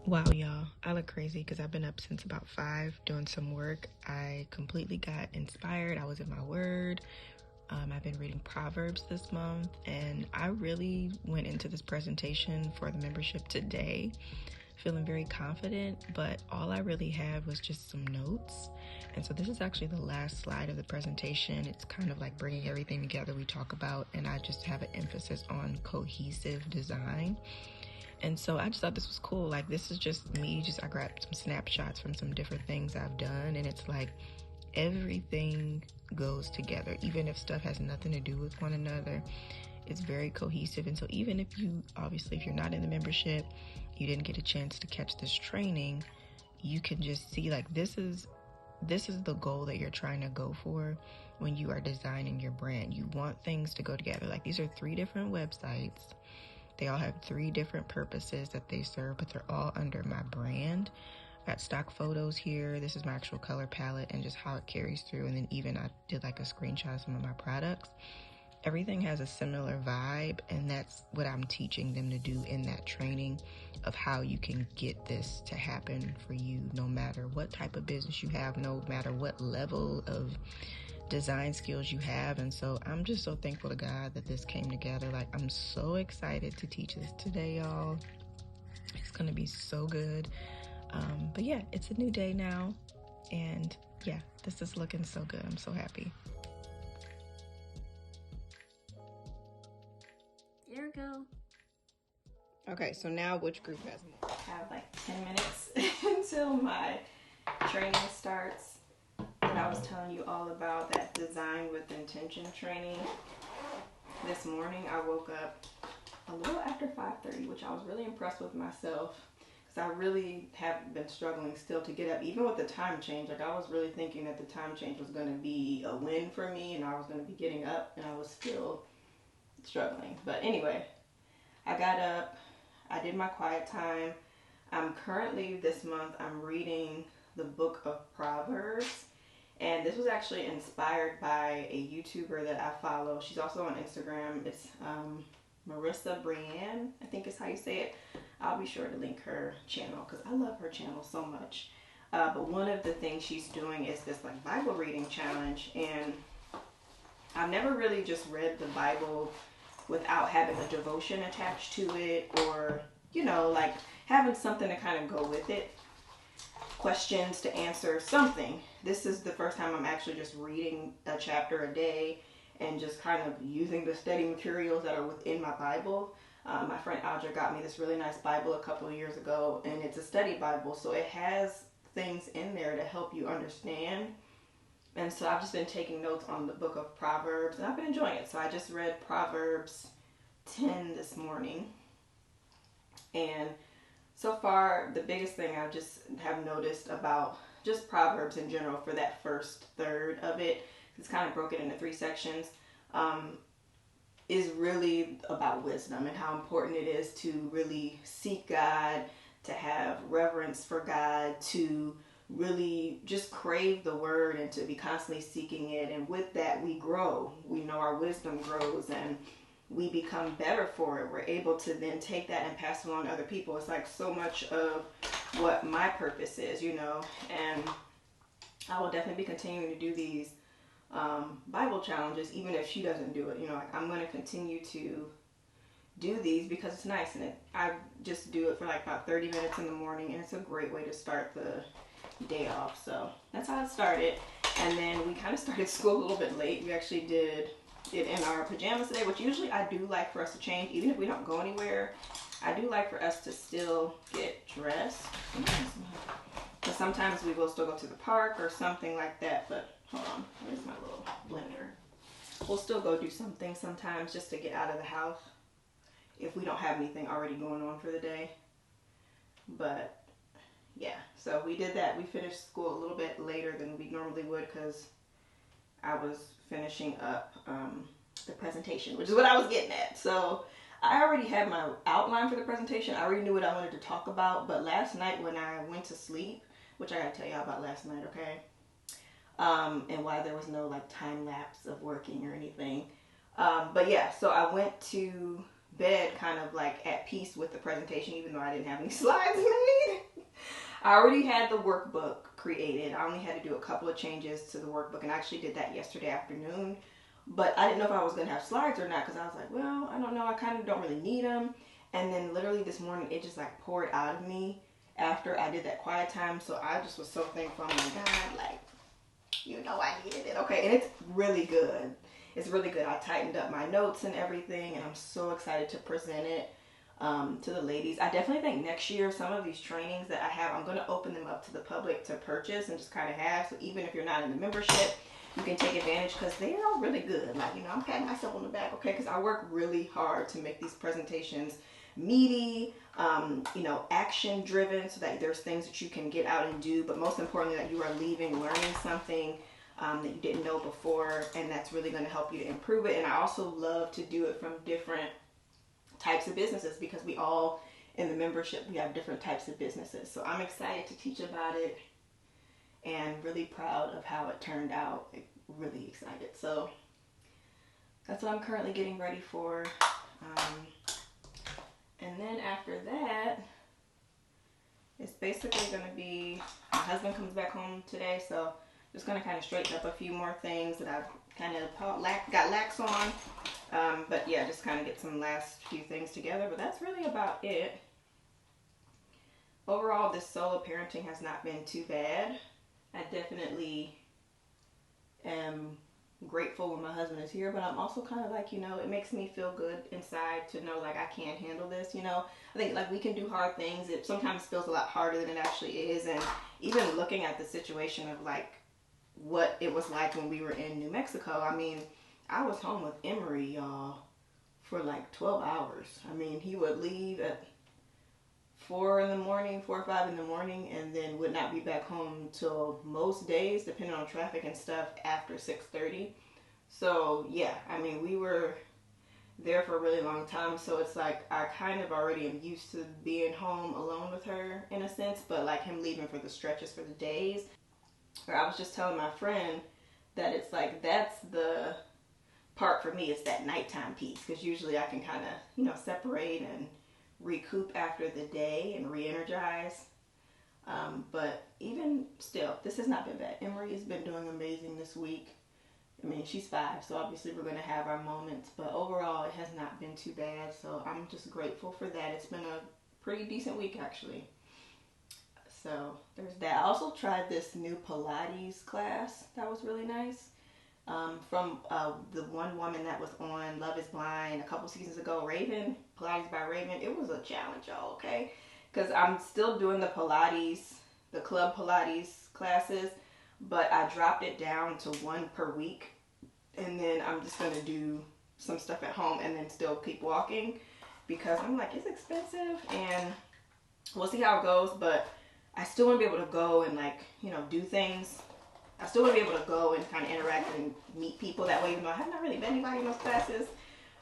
Wow, y'all, I look crazy because I've been up since about 5 doing some work. I completely got inspired. I was in my word. I've been reading Proverbs this month, and I really went into this presentation for the membership today feeling very confident, but all I really had was just some notes. And so this is actually the last slide of the presentation. It's kind of like bringing everything together we talk about, and I just have an emphasis on cohesive design. And so I just thought this was cool. Like, this is just me. I grabbed some snapshots from some different things I've done. And it's like everything goes together. Even if stuff has nothing to do with one another, it's very cohesive. And so even if if you're not in the membership, you didn't get a chance to catch this training, you can just see like this is the goal that you're trying to go for when you are designing your brand. You want things to go together. Like, these are 3 different websites. They all have 3 different purposes that they serve, but they're all under my brand. I got stock photos here. This is my actual color palette and just how it carries through. And then even I did like a screenshot of some of my products. Everything has a similar vibe, and that's what I'm teaching them to do in that training of how you can get this to happen for you, no matter what type of business you have, no matter what level of design skills you have. And so I'm just so thankful to God that this came together. Like, I'm so excited to teach this today, y'all. It's gonna be so good. But yeah, it's a new day now, and yeah, this is looking so good. I'm so happy. There we go. Okay, so now which group has more? I have like 10 minutes until my training starts. And I was telling you all about that design with intention training. This morning I woke up a little after 5:30, which I was really impressed with myself because I really have been struggling still to get up, even with the time change. Like, I was really thinking that the time change was going to be a win for me and I was going to be getting up, and I was still struggling. But anyway, I got up, I did my quiet time. I'm currently, this month, I'm reading the book of Proverbs. And this was actually inspired by a YouTuber that I follow. She's also on Instagram. It's Marissa Brienne, I think is how you say it. I'll be sure to link her channel because I love her channel so much. But one of the things she's doing is this like Bible reading challenge. And I've never really just read the Bible without having a devotion attached to it, or, you know, like having something to kind of go with it. Questions to answer, something. This is the first time I'm actually just reading a chapter a day and just kind of using the study materials that are within my Bible. My friend Audra got me this really nice Bible a couple of years ago, and it's a study Bible, so it has things in there to help you understand. And so I've just been taking notes on the book of Proverbs, and I've been enjoying it. So I just read Proverbs 10 this morning, and so far, the biggest thing I just have noticed about just Proverbs in general for that first third of it, it's kind of broken into 3 sections, is really about wisdom and how important it is to really seek God, to have reverence for God, to really just crave the word and to be constantly seeking it. And with that, we grow. We know our wisdom grows and we become better for it. We're able to then take that and pass it along to other people. It's like so much of what my purpose is, you know. And I will definitely be continuing to do these Bible challenges, even if she doesn't do it. You know, like, I'm going to continue to do these because it's nice, and I just do it for like about 30 minutes in the morning, and it's a great way to start the day off. So that's how it started. And then we kind of started school a little bit late. We actually did it in our pajamas today, which usually I do like for us to change, even if we don't go anywhere. I do like for us to still get dressed. But sometimes we will still go to the park or something like that. But hold on, where's my little blender? We'll still go do something sometimes just to get out of the house if we don't have anything already going on for the day. But yeah, so we did that. We finished school a little bit later than we normally would because I was finishing up the presentation, which is what I was getting at. So I already had my outline for the presentation. I already knew what I wanted to talk about. But last night when I went to sleep, which I gotta tell y'all about last night, okay? And why there was no like time lapse of working or anything. But yeah, so I went to bed kind of like at peace with the presentation, even though I didn't have any slides made. I already had the workbook created. I only had to do a couple of changes to the workbook, and I actually did that yesterday afternoon. But I didn't know if I was going to have slides or not, because I was like, well, I don't know. I kind of don't really need them. And then literally this morning, it just like poured out of me after I did that quiet time. So I just was so thankful. I'm like, God, like, you know I needed it. Okay, and it's really good. It's really good. I tightened up my notes and everything, and I'm so excited to present it to the ladies. I definitely think next year, some of these trainings that I have, I'm going to open them up to the public to purchase and just kind of have. So even if you're not in the membership, you can take advantage, because they are really good. Like, you know, I'm patting myself on the back, okay, because I work really hard to make these presentations meaty, you know, action driven, so that there's things that you can get out and do, but most importantly that you are leaving learning something that you didn't know before, and that's really going to help you to improve it. And I also love to do it from different types of businesses, because we all in the membership, we have different types of businesses. So I'm excited to teach about it and really proud of how it turned out. Really excited. So that's what I'm currently getting ready for. And then after that, it's basically going to be, my husband comes back home today, so just going to kind of straighten up a few more things that I've kind of got lax on. But yeah, just kind of get some last few things together. But that's really about it. Overall, this solo parenting has not been too bad. I definitely am grateful when my husband is here, but I'm also kind of like, you know, it makes me feel good inside to know like I can't handle this, you know. I think like we can do hard things. It sometimes feels a lot harder than it actually is. And even looking at the situation of like what it was like when we were in New Mexico, I mean, I was home with Emery, y'all, for like 12 hours. I mean, he would leave at 4 or 5 in the morning, and then would not be back home till most days, depending on traffic and stuff, after 6:30. So yeah, I mean, we were there for a really long time, so it's like I kind of already am used to being home alone with her in a sense, but like him leaving for the stretches, for the days. Or I was just telling my friend that it's like that's the part for me, it's that nighttime piece, because usually I can kind of, you know, separate and recoup after the day and re-energize. But even still, this has not been bad. Emery has been doing amazing this week. I mean, she's 5, so obviously we're going to have our moments, but overall it has not been too bad, so I'm just grateful for that. It's been a pretty decent week, actually. So there's that. I also tried this new Pilates class that was really nice. From the one woman that was on Love is Blind a couple seasons ago, Raven, Pilates by Raven. It was a challenge, y'all, okay? Because I'm still doing the Pilates, the club Pilates classes, but I dropped it down to 1 per week. And then I'm just going to do some stuff at home and then still keep walking, because I'm like, it's expensive, and we'll see how it goes, but I still want to be able to go and like, you know, do things. I still want to be able to go and kind of interact and meet people that way, even though I have not really met anybody in those classes.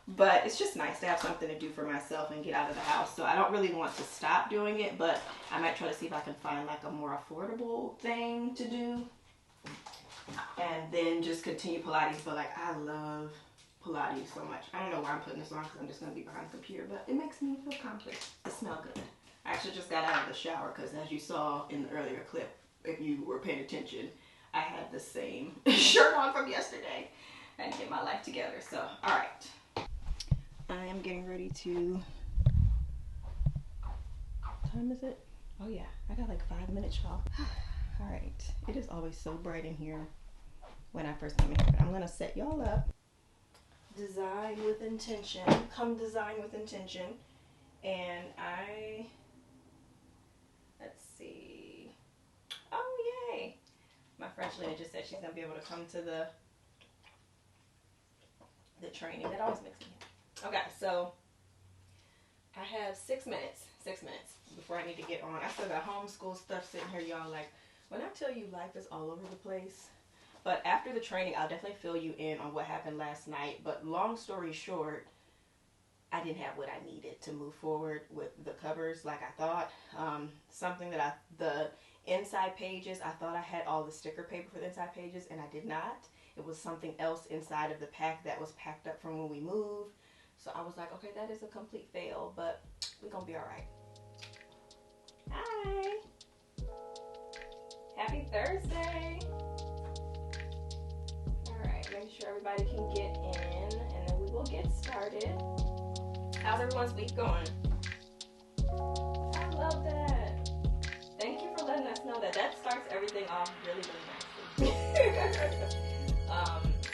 But it's just nice to have something to do for myself and get out of the house. So I don't really want to stop doing it, but I might try to see if I can find like a more affordable thing to do. And then just continue Pilates. But like, I love Pilates so much. I don't know why I'm putting this on, because I'm just going to be behind the computer, but it makes me feel accomplished. It smells good. I actually just got out of the shower, because as you saw in the earlier clip, if you were paying attention, I had the same shirt on from yesterday. I had to get my life together. So, all right. I am getting ready to, what time is it? Oh yeah, I got like 5 minutes, y'all. All right. It is always so bright in here when I first come in here, but I'm going to set y'all up. Design with intention. Come design with intention. And let's see. Oh, yay. My French lady just said she's going to be able to come to the training. That always makes me happy. Okay, so I have 6 minutes. 6 minutes before I need to get on. I still got homeschool stuff sitting here, y'all. Like, when I tell you life is all over the place. But after the training, I'll definitely fill you in on what happened last night. But long story short, I didn't have what I needed to move forward with the covers like I thought. Something that the inside pages, I thought I had all the sticker paper for the inside pages, and I did not. It was something else inside of the pack that was packed up from when we moved. So I was like, okay, that is a complete fail, but we're gonna be all right. Hi. Happy Thursday. All right, make sure everybody can get in, and then we will get started. How's everyone's week going? I love that. Thank you for letting us know that. That starts everything off really, really nicely.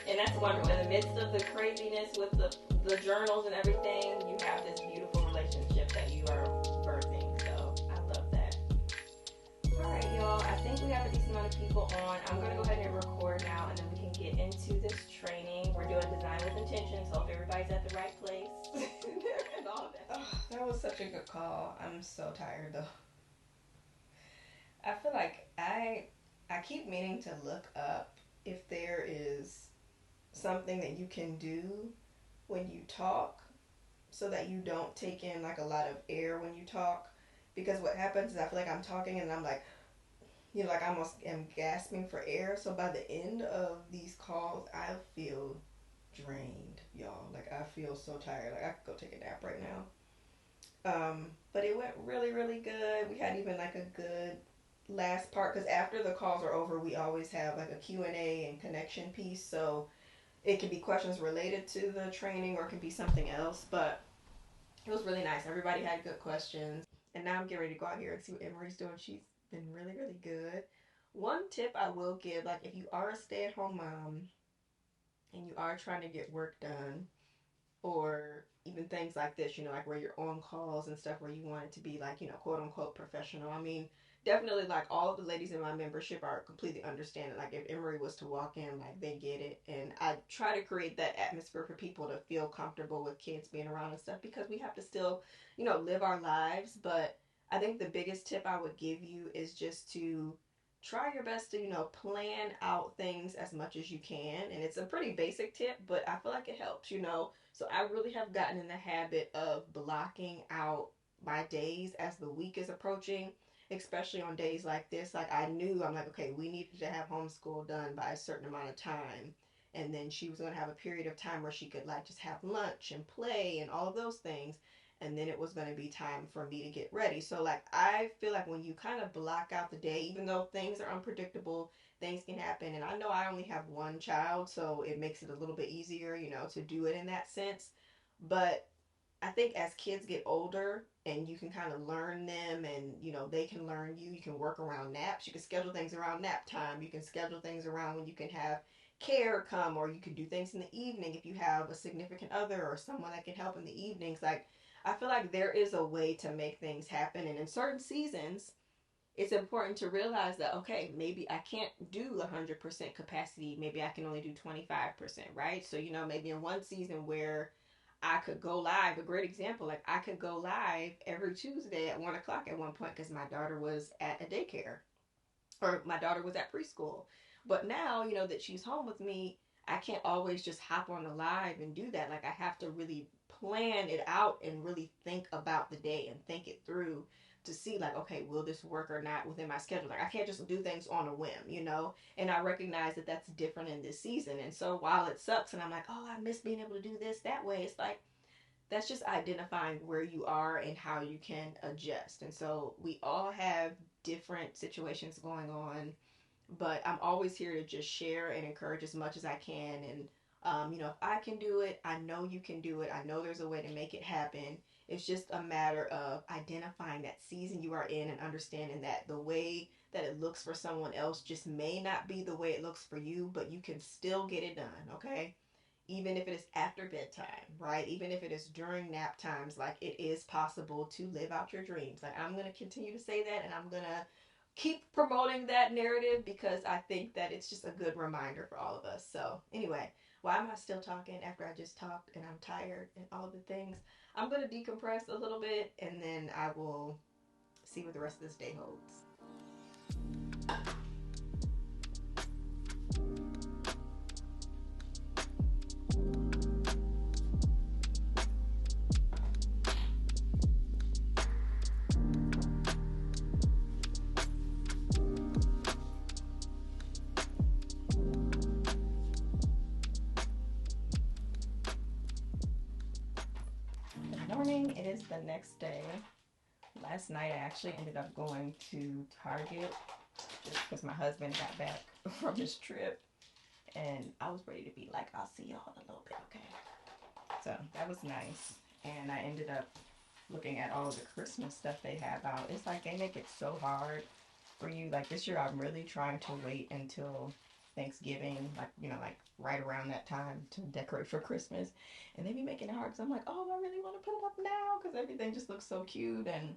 And that's wonderful. In the midst of the craziness with the journals and everything, you have this beautiful relationship that you are birthing. So I love that. All right, y'all. I think we have a decent amount of people on. I'm going to go ahead and record now, and then we can get into this training. We're doing design with intention, so if everybody's at the right place and all of that. Oh, that was such a good call. I'm so tired, though. I feel like I keep meaning to look up if there is something that you can do when you talk so that you don't take in like a lot of air when you talk, because what happens is I feel like I'm talking and I'm like, you know, like I almost am gasping for air. So by the end of these calls I feel drained, y'all. Like I feel so tired. Like I could go take a nap right now. But it went really, really good. We had even like a good last part, because after the calls are over we always have like a Q&A and connection piece, so it can be questions related to the training or it can be something else, but it was really nice. Everybody had good questions. And now I'm getting ready to go out here and see what Emery's doing. She's been really, really good. One tip I will give, like if you are a stay-at-home mom and you are trying to get work done, or even things like this, you know, like where you're on calls and stuff where you want it to be like, you know, quote unquote professional. I mean, definitely like all of the ladies in my membership are completely understanding. Like if Emery was to walk in, like they get it. And I try to create that atmosphere for people to feel comfortable with kids being around and stuff, because we have to still, you know, live our lives. But I think the biggest tip I would give you is just to try your best to, you know, plan out things as much as you can. And it's a pretty basic tip, but I feel like it helps, you know. So I really have gotten in the habit of blocking out my days as the week is approaching, especially on days like this. Like I knew, I'm like, okay, we needed to have homeschool done by a certain amount of time. And then she was going to have a period of time where she could like just have lunch and play and all of those things. And then it was going to be time for me to get ready. So like I feel like when you kind of block out the day, even though things are unpredictable, things can happen. And I know I only have one child, so it makes it a little bit easier, you know, to do it in that sense. But I think as kids get older and you can kind of learn them and, you know, they can learn you, you can work around naps. You can schedule things around nap time. You can schedule things around when you can have care come, or you can do things in the evening if you have a significant other or someone that can help in the evenings. Like I feel like there is a way to make things happen. And in certain seasons, it's important to realize that, okay, maybe I can't do 100% capacity. Maybe I can only do 25%, right? So, you know, maybe in one season where I could go live, a great example, like I could go live every Tuesday at 1 o'clock at one point because my daughter was at a daycare or my daughter was at preschool. But now, you know, that she's home with me, I can't always just hop on the live and do that. Like I have to really plan it out and really think about the day and think it through to see like, okay, will this work or not within my schedule? Like I can't just do things on a whim, you know? And I recognize that that's different in this season. And so while it sucks and I'm like, oh, I miss being able to do this that way, it's like, that's just identifying where you are and how you can adjust. And so we all have different situations going on, but I'm always here to just share and encourage as much as I can. And you know, if I can do it, I know you can do it. I know there's a way to make it happen. It's just a matter of identifying that season you are in and understanding that the way that it looks for someone else just may not be the way it looks for you, but you can still get it done, okay? Even if it is after bedtime, right? Even if it is during nap times, like it is possible to live out your dreams. Like I'm going to continue to say that, and I'm going to keep promoting that narrative because I think that it's just a good reminder for all of us. So anyway, why am I still talking after I just talked and I'm tired and all of the things? I'm going to decompress a little bit and then I will see what the rest of this day holds. morning. It is the next day. Last night I actually ended up going to Target just because my husband got back from his trip. And I was ready to be like, I'll see y'all in a little bit, okay? So that was nice. And I ended up looking at all of the Christmas stuff they have out. It's like they make it so hard for you. Like this year I'm really trying to wait until Thanksgiving, like right around that time to decorate for Christmas. And they be making it hard because I'm like, oh, I really want to put it up now because everything just looks so cute. And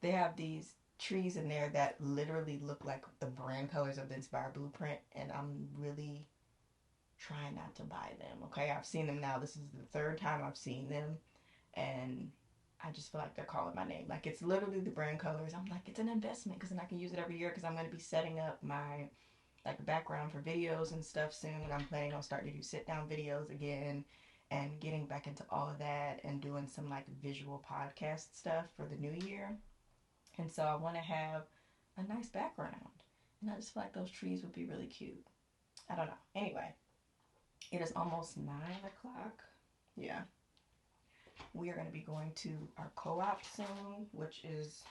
they have these trees in there that literally look like the brand colors of the Inspire Blueprint. And I'm really trying not to buy them, okay? I've seen them now. This is the third time I've seen them. And I just feel like they're calling my name. Like it's literally the brand colors. I'm like, it's an investment because then I can use it every year because I'm going to be setting up my like background for videos and stuff soon. I'm planning on starting to do sit down videos again and getting back into all of that and doing some like visual podcast stuff for the new year. And so I want to have a nice background. And I just feel like those trees would be really cute. I don't know. Anyway, it is almost 9 o'clock. Yeah. We are going to be going to our co-op soon, which is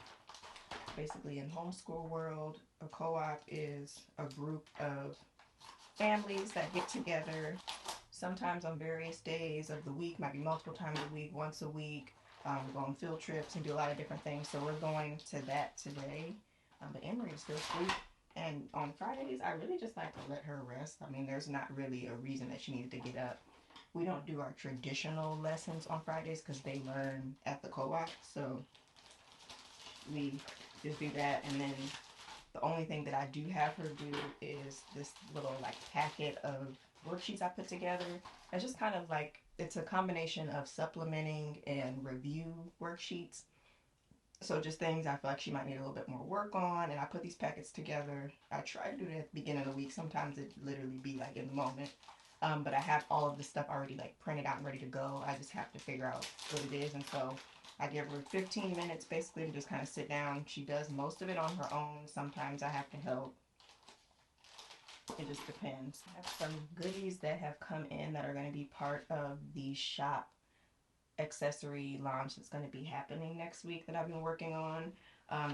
basically in homeschool world. A co-op is a group of families that get together sometimes on various days of the week, might be multiple times a week, once a week. We go on field trips and do a lot of different things. So we're going to that today. But Emery is still asleep. And on Fridays, I really just like to let her rest. I mean, there's not really a reason that she needed to get up. We don't do our traditional lessons on Fridays because they learn at the co-op. So we just do that. And then the only thing that I do have her do is this little like packet of worksheets I put together. It's just kind of like, it's a combination of supplementing and review worksheets. So just things I feel like she might need a little bit more work on, and I put these packets together. I try to do it at the beginning of the week. Sometimes it literally be like in the moment. But I have all of this stuff already like printed out and ready to go. I just have to figure out what it is. And so I give her 15 minutes basically to just kind of sit down. She does most of it on her own. Sometimes I have to help. It just depends. I have some goodies that have come in that are going to be part of the shop accessory launch that's going to be happening next week that I've been working on.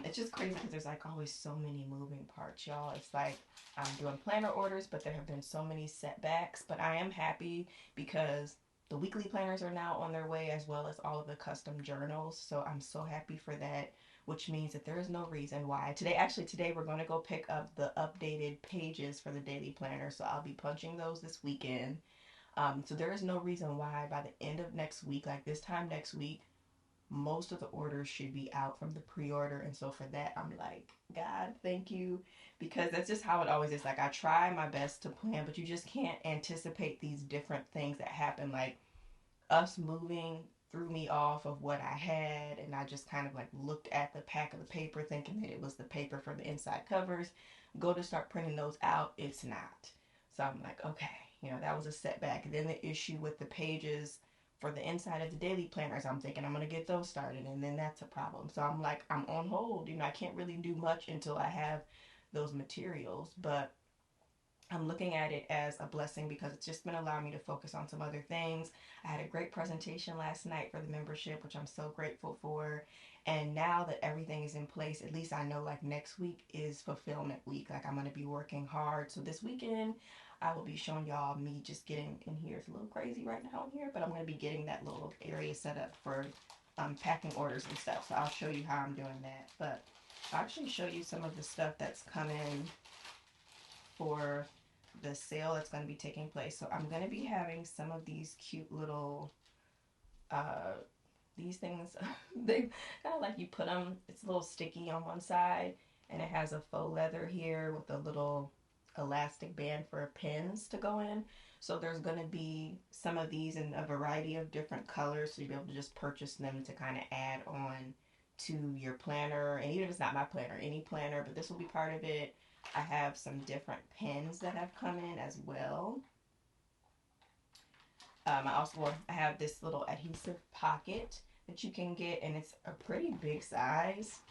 It's just crazy because there's like always so many moving parts, y'all. It's like I'm doing planner orders, but there have been so many setbacks. But I am happy because the weekly planners are now on their way, as well as all of the custom journals. So I'm so happy for that, which means that there is no reason why. Today we're going to go pick up the updated pages for the daily planner. So I'll be punching those this weekend. So there is no reason why by the end of next week, like this time next week, most of the orders should be out from the pre-order. And so for that, I'm like, God, thank you. Because that's just how it always is. Like I try my best to plan, but you just can't anticipate these different things that happen. Like us moving threw me off of what I had. And I just kind of like looked at the pack of the paper thinking that it was the paper for the inside covers. Go to start printing those out. It's not. So I'm like, okay. That was a setback. And then the issue with the pages for the inside of the daily planners, I'm thinking I'm going to get those started. And then that's a problem. So I'm like, I'm on hold. I can't really do much until I have those materials. But I'm looking at it as a blessing because it's just been allowing me to focus on some other things. I had a great presentation last night for the membership, which I'm so grateful for. And now that everything is in place, at least I know like next week is fulfillment week. Like I'm going to be working hard. So this weekend, I will be showing y'all me just getting in here. It's a little crazy right now in here, but I'm going to be getting that little area set up for packing orders and stuff. So I'll show you how I'm doing that. But I'll actually show you some of the stuff that's coming for the sale that's going to be taking place. So I'm going to be having some of these cute little these things. They kind of like you put them, it's a little sticky on one side, and it has a faux leather here with a little elastic band for pins to go in. So there's going to be some of these in a variety of different colors, so you'll be able to just purchase them to kind of add on to your planner. And even if it's not my planner, any planner, but this will be part of it. I have some different pens that have come in as well. I have this little adhesive pocket that you can get, and it's a pretty big size,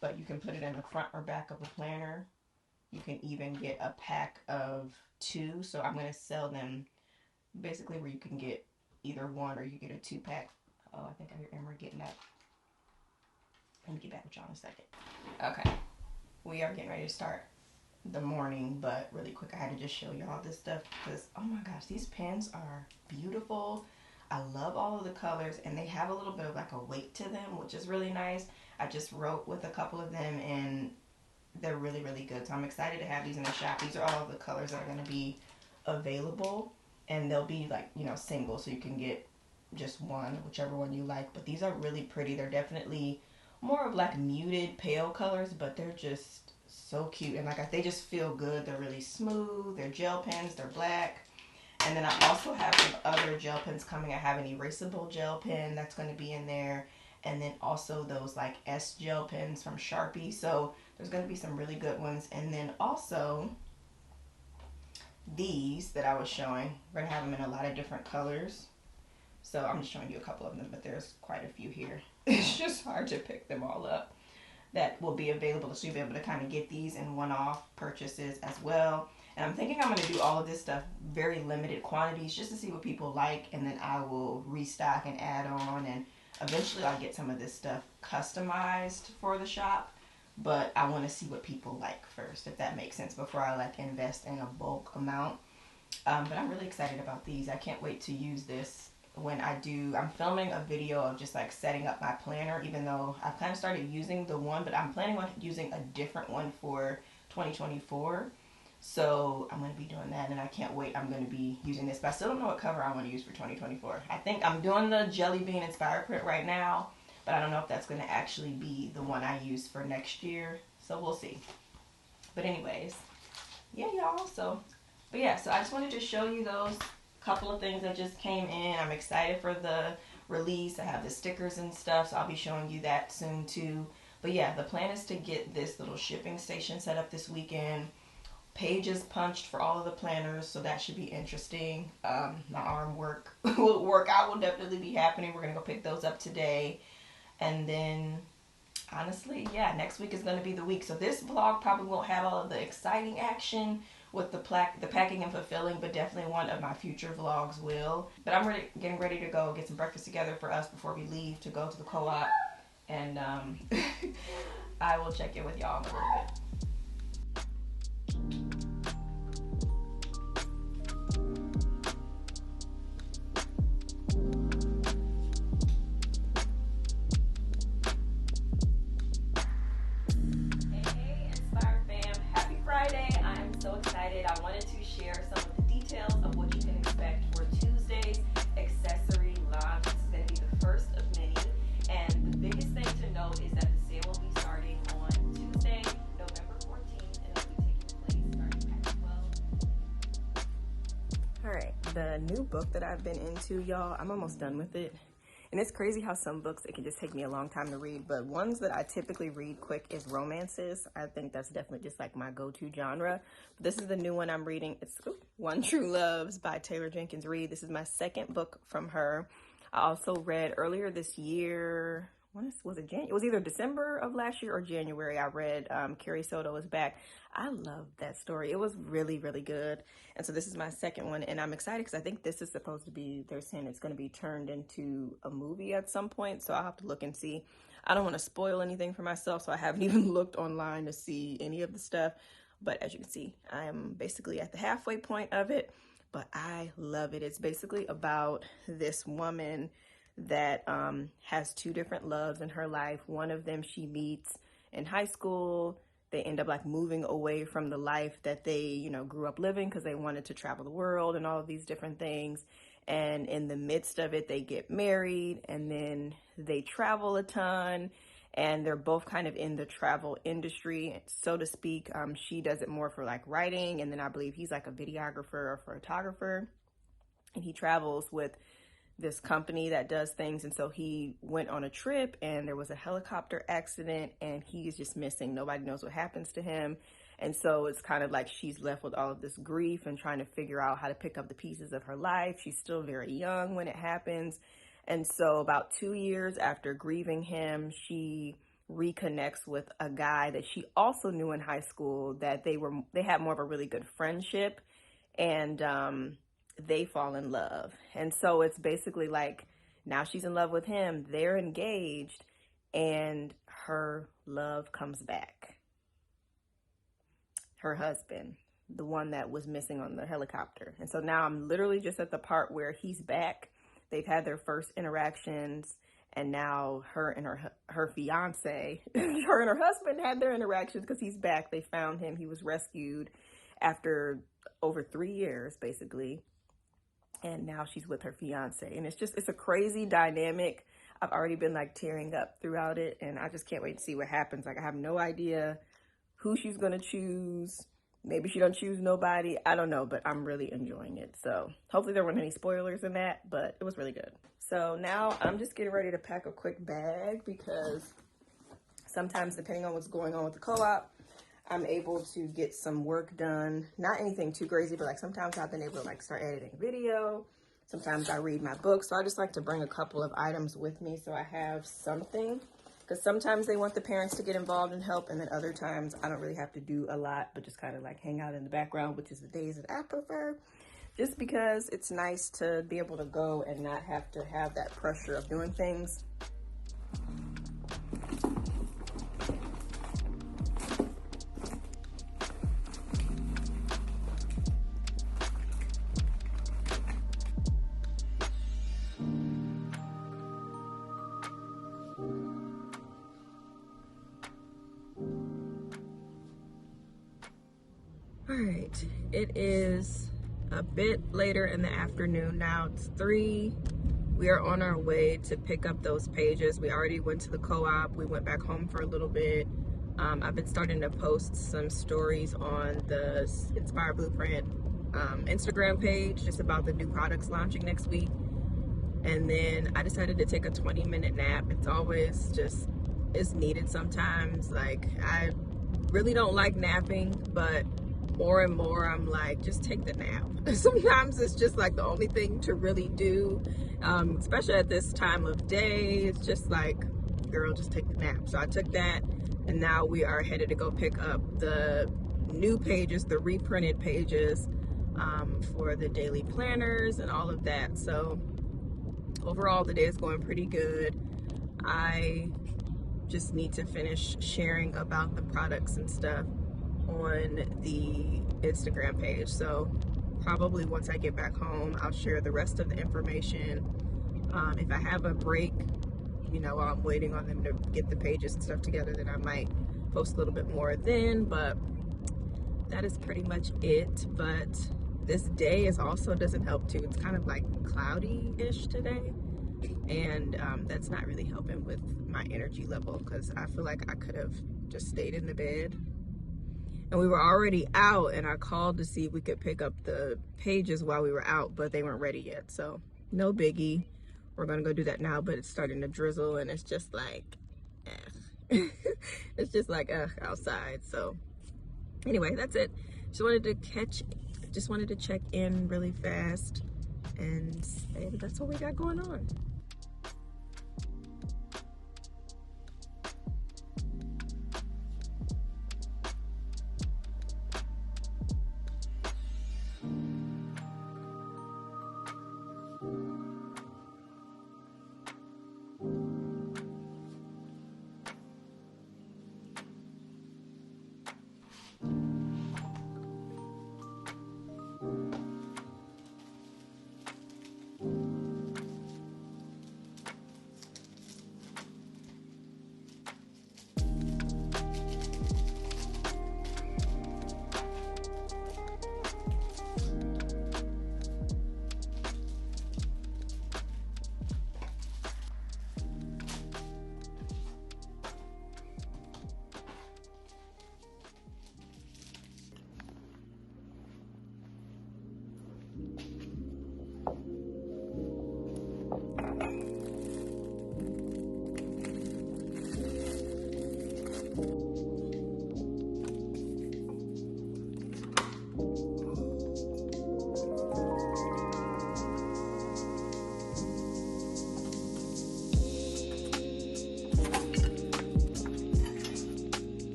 but you can put it in the front or back of the planner. You can even get a pack of 2, so I'm going to sell them basically where you can get either one or you get a 2-pack Oh, I think I hear Emery getting up. Let me get back with y'all in a second. Okay, we are getting ready to start the morning, but really quick, I had to just show y'all this stuff because, oh my gosh, these pens are beautiful. I love all of the colors, and they have a little bit of like a weight to them, which is really nice. I just wrote with a couple of them, and they're really, really good. So I'm excited to have these in the shop. These are all of the colors that are going to be available, and they'll be like, you know, single, so you can get just one, whichever one you like. But these are really pretty. They're definitely more of like muted pale colors, but they're just so cute, and like they just feel good. They're really smooth. They're gel pens. They're black. And then I also have some other gel pens coming. I have an erasable gel pen that's going to be in there, and then also those like S gel pens from Sharpie. So there's going to be some really good ones. And then also these that I was showing, we're going to have them in a lot of different colors. So I'm just showing you a couple of them, but there's quite a few here. It's just hard to pick them all up. That will be available, so you'll be able to kind of get these in one-off purchases as well. And I'm thinking I'm going to do all of this stuff very limited quantities just to see what people like, and then I will restock and add on, and eventually I'll get some of this stuff customized for the shop. But I want to see what people like first, if that makes sense, before I like invest in a bulk amount. But I'm really excited about these. I can't wait to use this when I do. I'm filming a video of just like setting up my planner, even though I've kind of started using the one, but I'm planning on using a different one for 2024. So I'm going to be doing that, and I can't wait. I'm going to be using this, but I still don't know what cover I want to use for 2024. I think I'm doing the Jelly Bean Inspire print right now, but I don't know if that's going to actually be the one I use for next year. So we'll see. But anyways, yeah, y'all. So I just wanted to show you those couple of things that just came in. I'm excited for the release. I have the stickers and stuff, so I'll be showing you that soon too. But yeah, the plan is to get this little shipping station set up this weekend. Pages punched for all of the planners, so that should be interesting. My arm workout will definitely be happening. We're gonna go pick those up today, and then honestly, yeah, next week is gonna be the week. So this vlog probably won't have all of the exciting action with the packing and fulfilling, but definitely one of my future vlogs will. But I'm getting ready to go get some breakfast together for us before we leave to go to the co-op, and I will check in with y'all in a little bit. The new book that I've been into, y'all, I'm almost done with it. And it's crazy how some books, it can just take me a long time to read. But ones that I typically read quick is romances. I think that's definitely just like my go-to genre. But this is the new one I'm reading. It's One True Loves by Taylor Jenkins Reid. This is my second book from her. I also read earlier this year, was it January? It was either December of last year or January. I read Carrie Soto Is Back. I loved that story. It was really, really good. And so this is my second one, and I'm excited because I think this is supposed to be, they're saying it's going to be turned into a movie at some point. So I'll have to look and see. I don't want to spoil anything for myself, so I haven't even looked online to see any of the stuff. But as you can see, I am basically at the halfway point of it, but I love it. It's basically about this woman that has two different loves in her life. One of them she meets in high school. They end up like moving away from the life that they, you know, grew up living because they wanted to travel the world and all of these different things. And in the midst of it, they get married, and then they travel a ton, and they're both kind of in the travel industry, so to speak. She does it more for like writing, and then I believe he's like a videographer or photographer, and he travels with this company that does things. And so he went on a trip, and there was a helicopter accident, and he's just missing. Nobody knows what happens to him. And so it's kind of like she's left with all of this grief and trying to figure out how to pick up the pieces of her life. She's still very young when it happens. And so about 2 years after grieving him, she reconnects with a guy that she also knew in high school, that they had more of a really good friendship, and they fall in love. And so it's basically like Now she's in love with him. They're engaged, and her love comes back. Her husband, the one that was missing on the helicopter. And so now I'm literally just at the part where he's back. They've had their first interactions, and now her and her fiance, her and her husband had their interactions because he's back. They found him. He was rescued after over 3 years, basically. And now she's with her fiance. And it's a crazy dynamic. I've already been like tearing up throughout it, and I just can't wait to see what happens. Like, I have no idea who she's gonna choose. Maybe she don't choose nobody. I don't know, but I'm really enjoying it. So hopefully there weren't any spoilers in that, but it was really good. So now I'm just getting ready to pack a quick bag, because sometimes, depending on what's going on with the co-op, I'm able to get some work done. Not anything too crazy, but like sometimes I've been able to like start editing video. Sometimes I read my book. So I just like to bring a couple of items with me so I have something. Because sometimes they want the parents to get involved and help, and then other times I don't really have to do a lot, but just kind of like hang out in the background, which is the days that I prefer, just because it's nice to be able to go and not have to have that pressure of doing things. All right, it is a bit later in the afternoon now. It's 3. We are on our way to pick up those pages. We already went to the co-op. We went back home for a little bit. I've been starting to post some stories on the Inspire Blueprint Instagram page, just about the new products launching next week. And then I decided to take a 20-minute nap. It's always just, it's needed sometimes. Like, I really don't like napping, but more and more I'm like, just take the nap. Sometimes it's just like the only thing to really do, especially at this time of day. It's just like, girl, just take the nap. So I took that, and now we are headed to go pick up the new pages, the reprinted pages, for the daily planners and all of that. So overall, the day is going pretty good. I just need to finish sharing about the products and stuff on the Instagram page. So probably once I get back home, I'll share the rest of the information. If I have a break, you know, while I'm waiting on them to get the pages and stuff together, then I might post a little bit more then, but that is pretty much it. But this day is also doesn't help too. It's kind of like cloudy-ish today, and that's not really helping with my energy level, because I feel like I could have just stayed in the bed. And we were already out, and I called to see if we could pick up the pages while we were out, but they weren't ready yet. So no biggie. We're gonna go do that now, but it's starting to drizzle, and it's just like, it's just like outside. So anyway, that's it. Just wanted to check in really fast and say that that's what we got going on.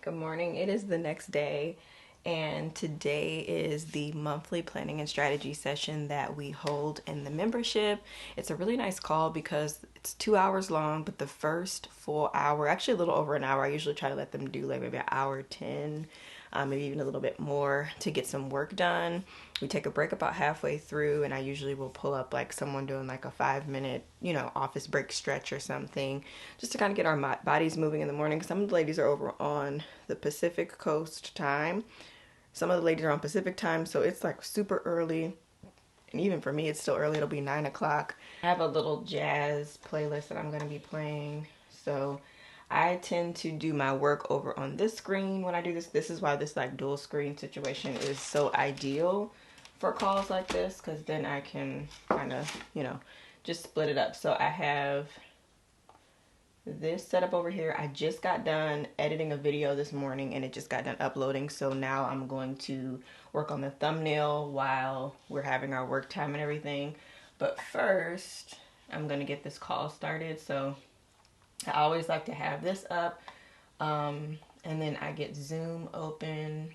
Good morning. It is the next day, and today is the monthly planning and strategy session that we hold in the membership. It's a really nice call because it's 2 hours long, but the first full hour, actually a little over an hour, I usually try to let them do like maybe an hour 10, maybe even a little bit more to get some work done. We take a break about halfway through, and I usually will pull up like someone doing like a 5-minute, office break stretch or something, just to kind of get our bodies moving in the morning. Some of the ladies are over on the Pacific Coast time. Some of the ladies are on Pacific time, so it's like super early. And even for me, it's still early. It'll be 9 o'clock. I have a little jazz playlist that I'm going to be playing. So I tend to do my work over on this screen when I do this. This is why this like dual screen situation is so ideal for calls like this, because then I can kind of, just split it up. So I have this setup over here. I just got done editing a video this morning and it just got done uploading. So now I'm going to work on the thumbnail while we're having our work time and everything. But first, I'm going to get this call started. So I always like to have this up. And then I get Zoom open.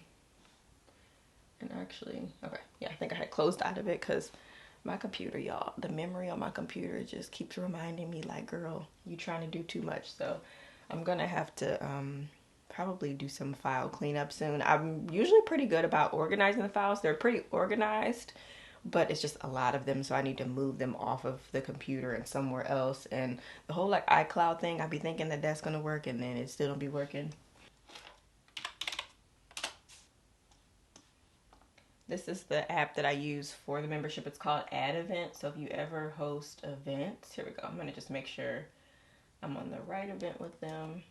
And actually, okay, yeah, I think I had closed out of it because my computer, y'all, the memory on my computer just keeps reminding me like, girl, you trying to do too much. So I'm gonna have to probably do some file cleanup soon. I'm usually pretty good about organizing the files. They're pretty organized, but it's just a lot of them, so I need to move them off of the computer and somewhere else. And the whole like iCloud thing, I be thinking that that's gonna work and then it still don't be working. This is the app that I use for the membership. It's called Add Event. So if you ever host events, here we go. I'm going to just make sure I'm on the right event with them.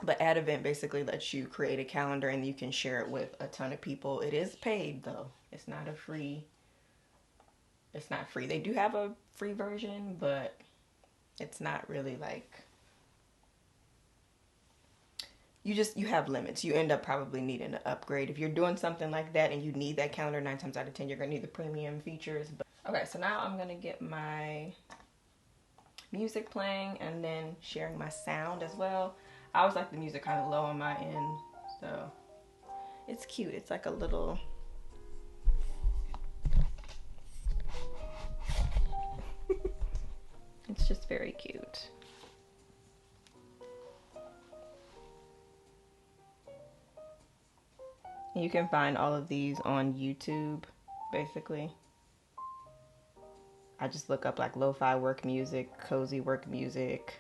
But Add Event basically lets you create a calendar and you can share it with a ton of people. It is paid though. It's not free. They do have a free version, but it's not really like, you have limits. You end up probably needing to upgrade. If you're doing something like that and you need that calendar, 9 times out of 10, you're going to need the premium features. But okay, so now I'm going to get my music playing and then sharing my sound as well. I always like the music kind of low on my end, so it's cute. It's like a little... It's just very cute. You can find all of these on YouTube, basically. I just look up like lo-fi work music, cozy work music.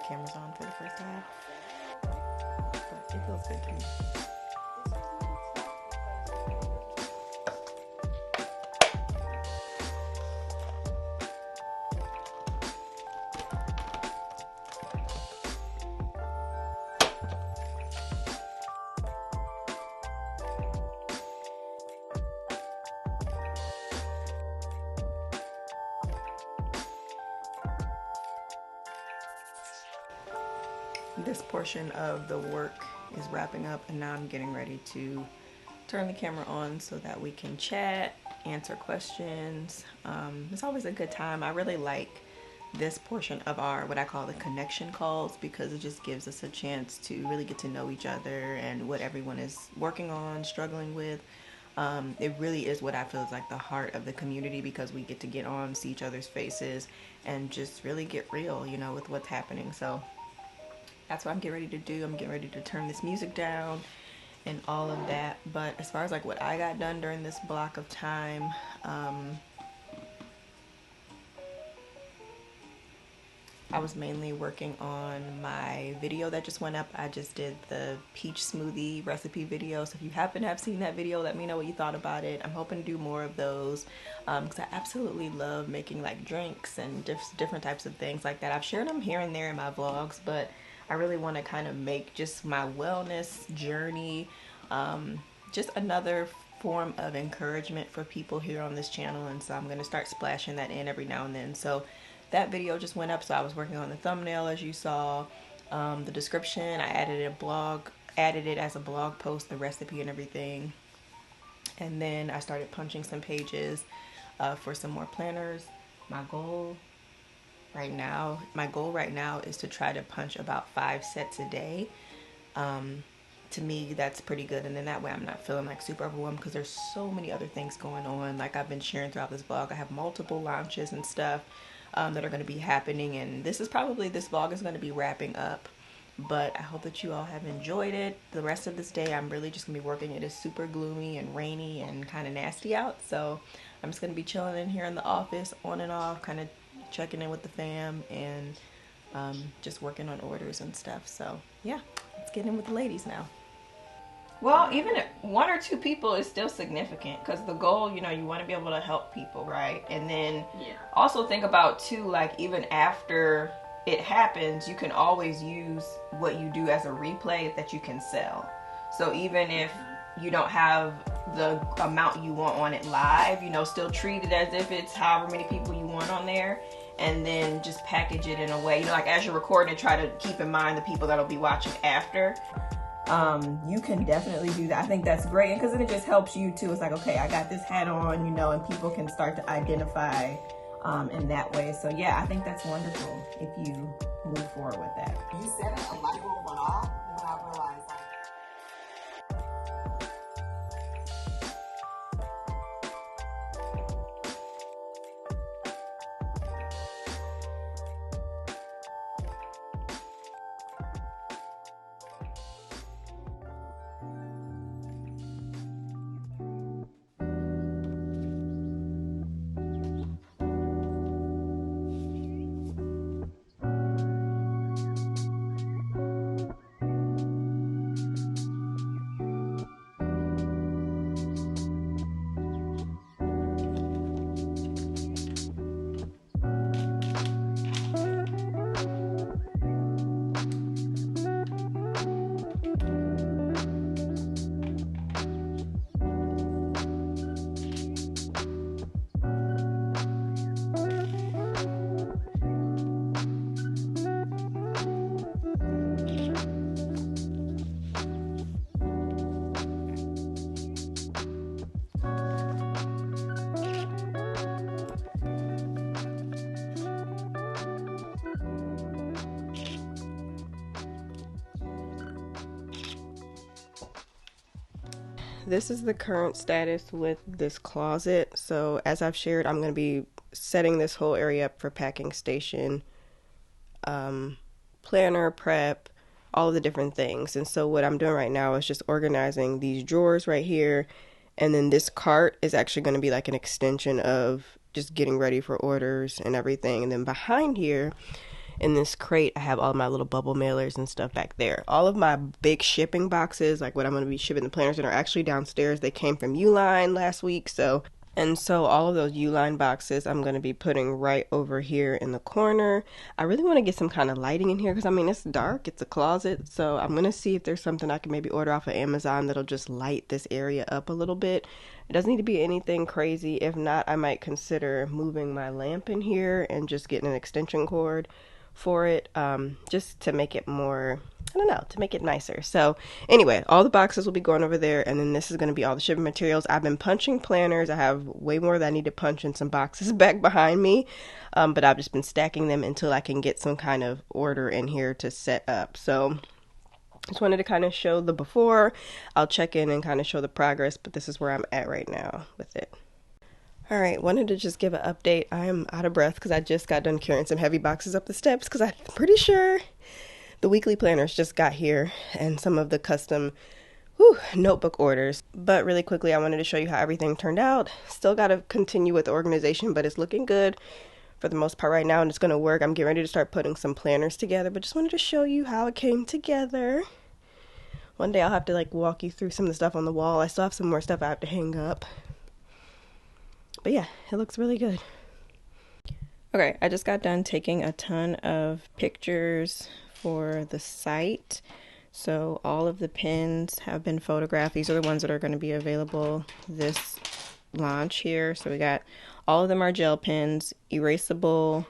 Cameras on for the first time, but it feels good to me. This portion of the work is wrapping up, and now I'm getting ready to turn the camera on so that we can chat, answer questions. It's always a good time. I really like this portion of our, what I call the connection calls, because it just gives us a chance to really get to know each other and what everyone is working on, struggling with. It really is what I feel is like the heart of the community, because we get to get on, see each other's faces, and just really get real, with what's happening. So that's what I'm getting ready to do. I'm getting ready to turn this music down and all of that. But as far as like what I got done during this block of time, I was mainly working on my video that just went up. I just did the peach smoothie recipe video. So if you happen to have seen that video, let me know what you thought about it. I'm hoping to do more of those because I absolutely love making like drinks and different types of things like that. I've shared them here and there in my vlogs, but I really want to kind of make just my wellness journey just another form of encouragement for people here on this channel, and so I'm going to start splashing that in every now and then. So that video just went up, so I was working on the thumbnail as you saw. The description, I added it as a blog post, the recipe and everything. And then I started punching some pages for some more planners. My goal right now is to try to punch about 5 sets a day. To me, that's pretty good, and then that way I'm not feeling like super overwhelmed because there's so many other things going on. Like I've been sharing throughout this vlog, I have multiple launches and stuff that are going to be happening, and this vlog is going to be wrapping up, but I hope that you all have enjoyed it. The rest of this day I'm really just going to be working. It is super gloomy and rainy and kind of nasty out, so I'm just going to be chilling in here in the office on and off, kind of checking in with the fam and just working on orders and stuff. So yeah, let's get in with the ladies now. Well, even if 1 or 2 people is still significant, because the goal, you want to be able to help people, right? And then also think about too, like even after it happens, you can always use what you do as a replay that you can sell. So even if you don't have the amount you want on it live, still treat it as if it's however many people you want on there, and then just package it in a way, like as you're recording, try to keep in mind the people that'll be watching after. You can definitely do that. I think that's great, because then it just helps you too. It's like, okay, I got this hat on, and people can start to identify in that way. So yeah, I think that's wonderful if you move forward with that. You said it, a light bulb went off when I realized This is the current status with this closet. So as I've shared, I'm going to be setting this whole area up for packing station, planner, prep, all of the different things. And so what I'm doing right now is just organizing these drawers right here. And then this cart is actually going to be like an extension of just getting ready for orders and everything. And then behind here, in this crate, I have all my little bubble mailers and stuff back there. All of my big shipping boxes, like what I'm going to be shipping the planners in, are actually downstairs. They came from Uline last week, so all of those Uline boxes I'm going to be putting right over here in the corner. I really want to get some kind of lighting in here because, it's dark. It's a closet, so I'm going to see if there's something I can maybe order off of Amazon that'll just light this area up a little bit. It doesn't need to be anything crazy. If not, I might consider moving my lamp in here and just getting an extension cord for it, just to make it more, to make it nicer. So anyway, all the boxes will be going over there, and then this is going to be all the shipping materials. I've been punching planners. I have way more that I need to punch in some boxes back behind me, but I've just been stacking them until I can get some kind of order in here to set up. So just wanted to kind of show the before. I'll check in and kind of show the progress, but this is where I'm at right now with it. All right, wanted to just give an update. I am out of breath because I just got done carrying some heavy boxes up the steps because I'm pretty sure the weekly planners just got here and some of the custom notebook orders. But really quickly, I wanted to show you how everything turned out. Still got to continue with the organization, but it's looking good. for the most part right now, and it's going to work. I'm getting ready to start putting some planners together, but just wanted to show you how it came together. One day I'll have to like walk you through some of the stuff on the wall. I still have some more stuff I have to hang up. But yeah, it looks really good. Okay, I just got done taking a ton of pictures for the site. So all of the pins have been photographed. These are the ones that are going to be available this launch here. So we got, all of them are gel pens, erasable.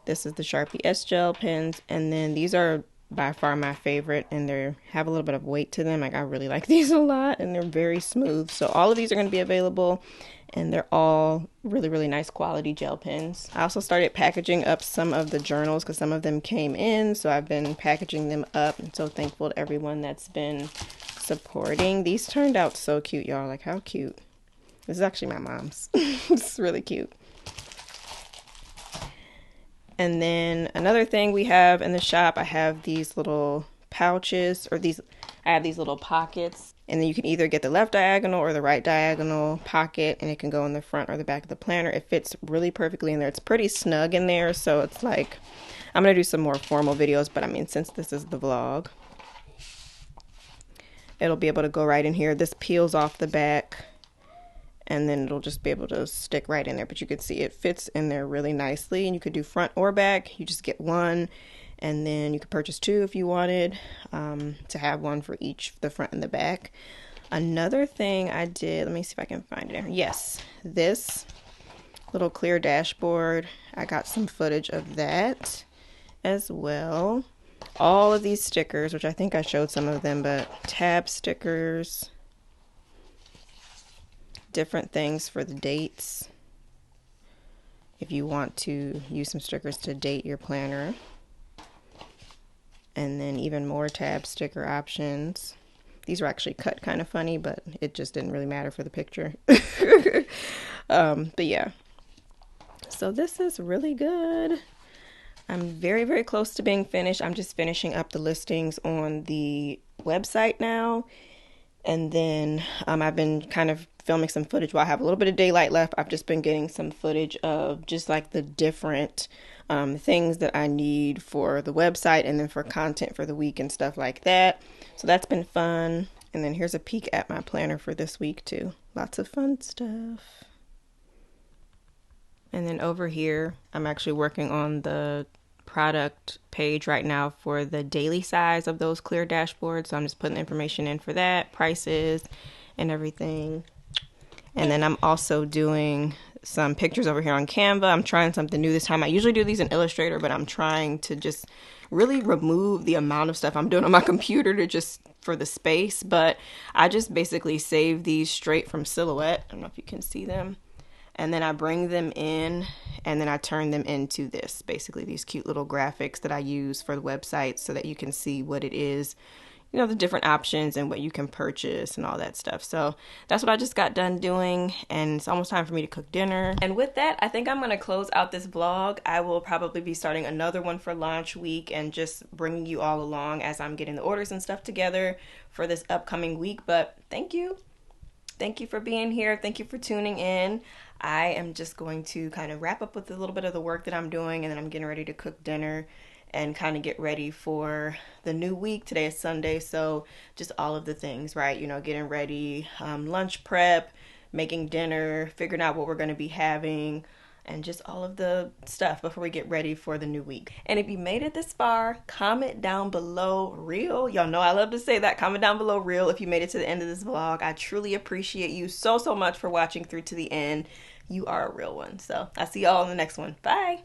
This is the Sharpie S gel pens. And then these are by far my favorite, and they have a little bit of weight to them. Like, I really like these a lot, and they're very smooth. So all of these are going to be available, and they're all really, really nice quality gel pens. I also started packaging up some of the journals because some of them came in, so I've been packaging them up. I'm so thankful to everyone that's been supporting. These turned out so cute, y'all. Like, how cute. This is actually my mom's. It's really cute. And then another thing we have in the shop, I have these little pouches, or I have these little pockets. And then you can either get the left diagonal or the right diagonal pocket, and it can go in the front or the back of the planner. It fits really perfectly in there. It's pretty snug in there, so it's like, I'm going to do some more formal videos, but I mean, since this is the vlog, it'll be able to go right in here. This peels off the back, and then it'll just be able to stick right in there. But you can see it fits in there really nicely, and you could do front or back. You just get one, and then you could purchase two if you wanted, to have one for each, the front and the back. Another thing I did, let me see if I can find it. Yes, this little clear dashboard, I got some footage of that as well. All of these stickers, which I think I showed some of them, but tab stickers, different things for the dates, if you want to use some stickers to date your planner. And then even more tab sticker options. These were actually cut kind of funny, but it just didn't really matter for the picture. But yeah, so this is really good. I'm very, very close to being finished. I'm just finishing up the listings on the website now. And then I've been kind of filming some footage while I have a little bit of daylight left. I've just been getting some footage of just like the different things that I need for the website, and then for content for the week and stuff like that. So that's been fun. And then here's a peek at my planner for this week too. Lots of fun stuff. And then over here, I'm actually working on the product page right now for the daily size of those clear dashboards. So I'm just putting the information in for that, prices and everything. And then I'm also doing some pictures over here on Canva. I'm trying something new this time. I usually do these in Illustrator, but I'm trying to just really remove the amount of stuff I'm doing on my computer to just for the space. But I just basically save these straight from Silhouette. I don't know if you can see them. And then I bring them in, and then I turn them into this, basically these cute little graphics that I use for the website so that you can see what it is, you know, the different options and what you can purchase and all that stuff. So that's what I just got done doing, and it's almost time for me to cook dinner. And with that, I think I'm going to close out this vlog. I will probably be starting another one for launch week and just bringing you all along as I'm getting the orders and stuff together for this upcoming week. But thank you. Thank you for being here. Thank you for tuning in. I am just going to kind of wrap up with a little bit of the work that I'm doing, and then I'm getting ready to cook dinner and kind of get ready for the new week. Today is Sunday, so just all of the things, right? You know, getting ready, lunch prep, making dinner, figuring out what we're going to be having, and just all of the stuff before we get ready for the new week. And if you made it this far, comment down below real. Y'all know I love to say that. Comment down below real if you made it to the end of this vlog. I truly appreciate you so much for watching through to the end. You are a real one. So I'll see y'all in the next one. Bye.